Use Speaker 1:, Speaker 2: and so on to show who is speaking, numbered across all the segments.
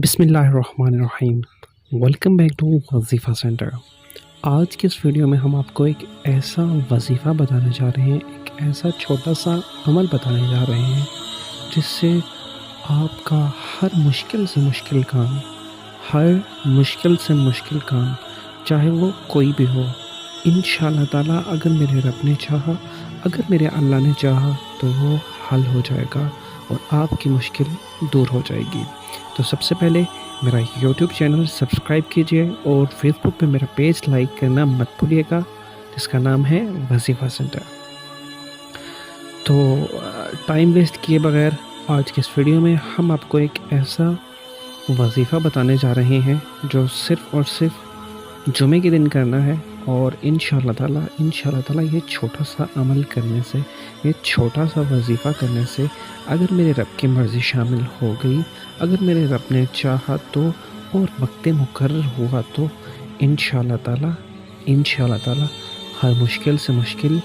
Speaker 1: بسم اللہ الرحمن الرحیم۔ ویلکم بیک ٹو وظیفہ سینٹر۔ آج کے اس ویڈیو میں ہم آپ کو ایک ایسا وظیفہ بتانے جا رہے ہیں، ایک ایسا چھوٹا سا عمل بتانے جا رہے ہیں جس سے آپ کا ہر مشکل سے مشکل کام چاہے وہ کوئی بھی ہو، انشاءاللہ تعالیٰ اگر میرے رب نے چاہا، اگر میرے اللہ نے چاہا تو وہ حل ہو جائے گا اور آپ کی مشکل دور ہو جائے گی۔ تو سب سے پہلے میرا یوٹیوب چینل سبسکرائب کیجئے اور فیس بک پہ میرا پیج لائک کرنا مت بھولیے گا، جس کا نام ہے وظیفہ سینٹر۔ تو ٹائم ویسٹ کیے بغیر آج کے اس ویڈیو میں ہم آپ کو ایک ایسا وظیفہ بتانے جا رہے ہیں جو صرف اور صرف جمعے کے دن کرنا ہے، اور انشاءاللہ تعالیٰ یہ چھوٹا سا عمل کرنے سے، یہ چھوٹا سا وظیفہ کرنے سے اگر میرے رب کی مرضی شامل ہو گئی، اگر میرے رب نے چاہا تو اور وقت مقرر ہوا تو انشاءاللہ تعالیٰ ہر مشکل سے مشکل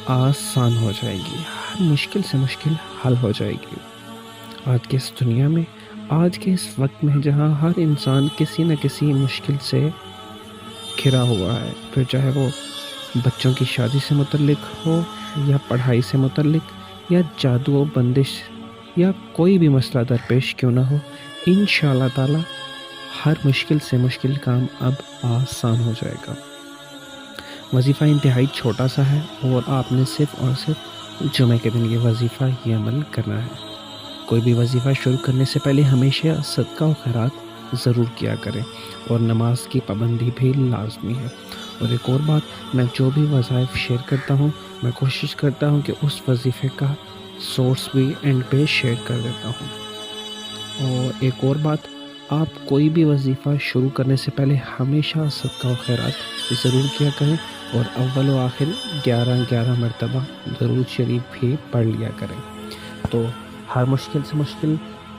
Speaker 1: آسان ہو جائے گی، ہر مشکل سے مشکل حل ہو جائے گی۔ آج کے اس دنیا میں، آج کے اس وقت میں جہاں ہر انسان کسی نہ کسی مشکل سے گھرا ہوا ہے، پھر چاہے وہ بچوں کی شادی سے متعلق ہو، یا پڑھائی سے متعلق، یا جادو و بندش، یا کوئی بھی مسئلہ درپیش کیوں نہ ہو، انشاءاللہ تعالیٰ ہر مشکل سے مشکل کام اب آسان ہو جائے گا۔ وظیفہ انتہائی چھوٹا سا ہے اور آپ نے صرف اور صرف جمعے کے دن یہ وظیفہ، یہ عمل کرنا ہے۔ کوئی بھی وظیفہ شروع کرنے سے پہلے ہمیشہ صدقہ و خیرات ضرور کیا کریں، اور نماز کی پابندی بھی لازمی ہے۔ اور ایک اور بات، میں جو بھی وظائف شیئر کرتا ہوں، میں کوشش کرتا ہوں کہ اس وظیفے کا سورس بھی اینڈ پہ شیئر کر دیتا ہوں۔ اور ایک اور بات، آپ کوئی بھی وظیفہ شروع کرنے سے پہلے ہمیشہ صدقہ و خیرات ضرور کیا کریں، اور اول و آخر 11 مرتبہ درود شریف بھی پڑھ لیا کریں۔ تو ہر مشکل سے مشکل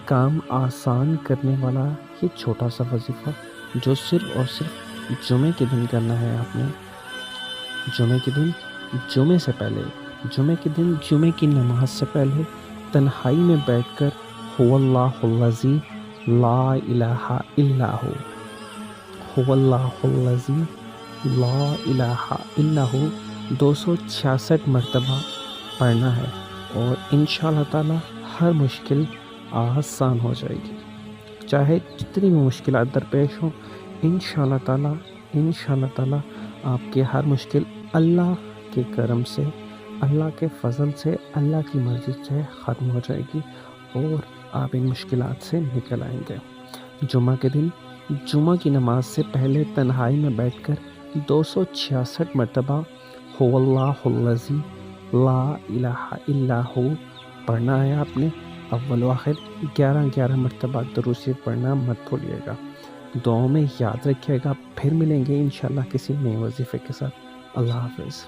Speaker 1: کام آسان کرنے والا یہ چھوٹا سا وظیفہ جو صرف اور صرف جمعے کے دن کرنا ہے، آپ نے جمعے کے دن، جمعے سے پہلے، جمعے کے دن، جمعے کی نماز سے پہلے تنہائی میں بیٹھ کر هو اللہ الذی لا الہ الا ہو، هو اللہ الذی لا الہ الا ہو 266 مرتبہ پڑھنا ہے، اور انشاءاللہ تعالیٰ ہر مشکل آسان ہو جائے گی۔ چاہے جتنی بھی مشکلات درپیش ہوں، انشاءاللہ تعالیٰ آپ کے ہر مشکل اللہ کے کرم سے، اللہ کے فضل سے، اللہ کی مرضی سے ختم ہو جائے گی، اور آپ ان مشکلات سے نکل آئیں گے۔ جمعہ کے دن، جمعہ کی نماز سے پہلے تنہائی میں بیٹھ کر 266 مرتبہ هو اللہ الذی لا الہ الا ہو پڑھنا ہے آپ نے۔ اول و آخر 11 مرتبہ درود شریف پڑھنا مت بھولیے گا۔ دعاؤں میں یاد رکھیے گا۔ پھر ملیں گے انشاءاللہ کسی نئے وظیفے کے ساتھ۔ اللہ حافظ۔